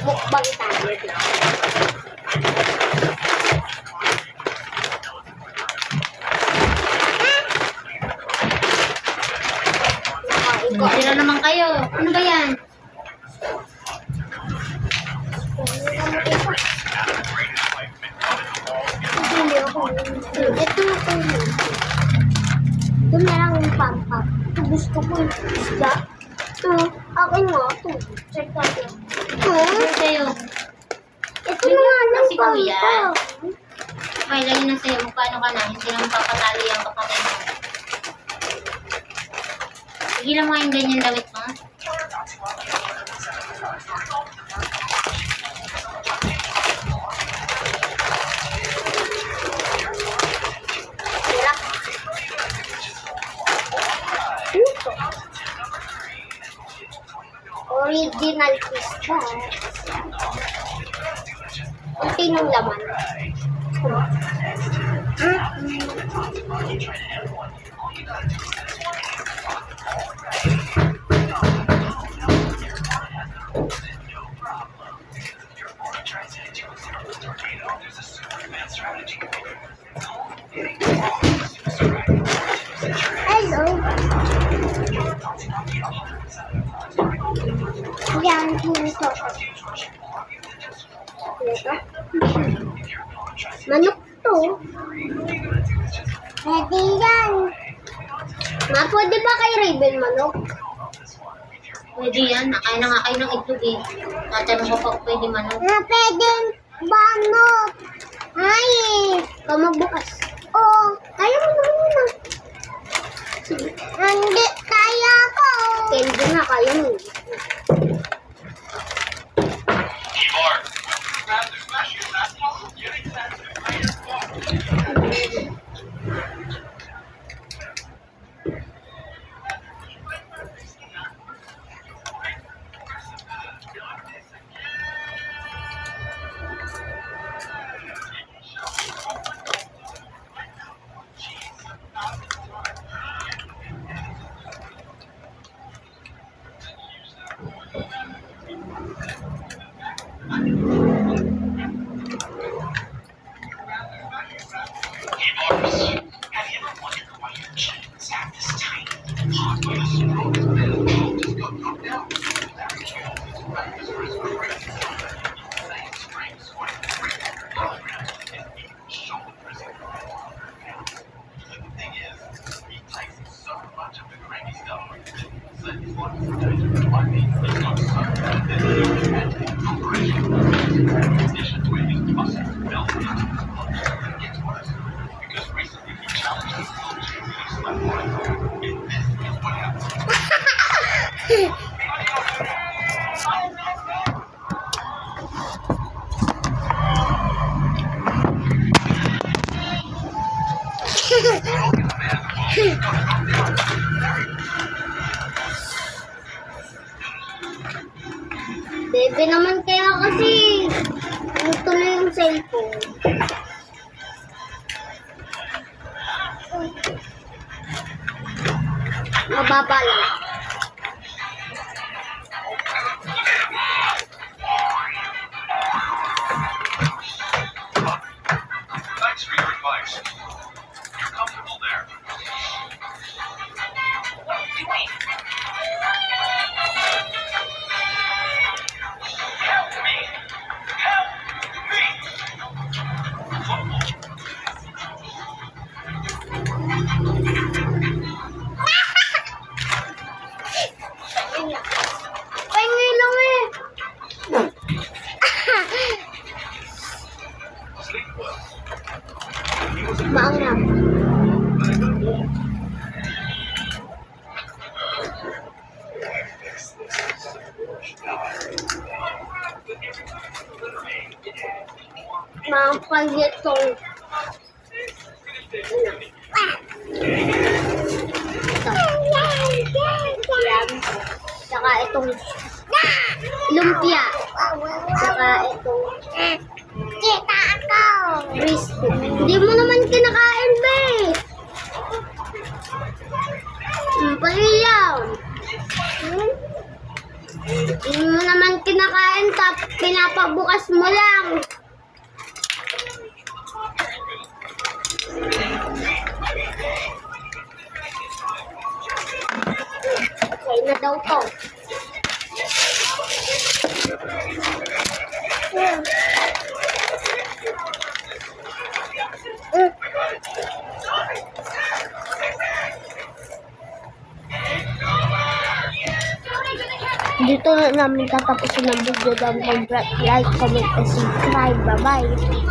Mukbang tayo. Sila naman kayo. Ano ba yan? Ito na lang yung pampap. Ito gusto ko yung isda. Ito, akin nga. Ito, check natin. Ano sa'yo? Ito na nga lang Kasi kuya. pampap. Okay, lagi na sa'yo. Magkano ka na? Hindi naman papatalo yung kapatid mo. Sige lang mga yung ganyan damit mo. Tira. Ito. Original pista. Kunti ng laman. Hello. Yan, ito. Ito. Manok to. Pwede yan. Ma, pwede ba kay Raven manok? Pwede yan. Nakain na nga kayo ng itlog eh. Tatanong ko pa pwede manok. Pwede manok. Ay, kamagbukas. Oo, kaya mo naman. Hindi, kaya ko. Hindi na, kaya mo. Bebe naman kaya kasi ito na yung cellphone. Mababa lang. Thanks for your advice. You're comfortable there. Help me! Help me! Pahingi lang eh. Sleep well. Maanghang. Mga pagitong. Yan. Saka itong lumpia. Saka itong kita ako. Crispy. Hindi mo naman kinakain, be. Pahiyaw. Hindi mo naman kinakain, pinapabukas mo lang. Okay na daw to. Dito na namin tatapusin ang video. Don't forget like, comment, and subscribe. Bye-bye.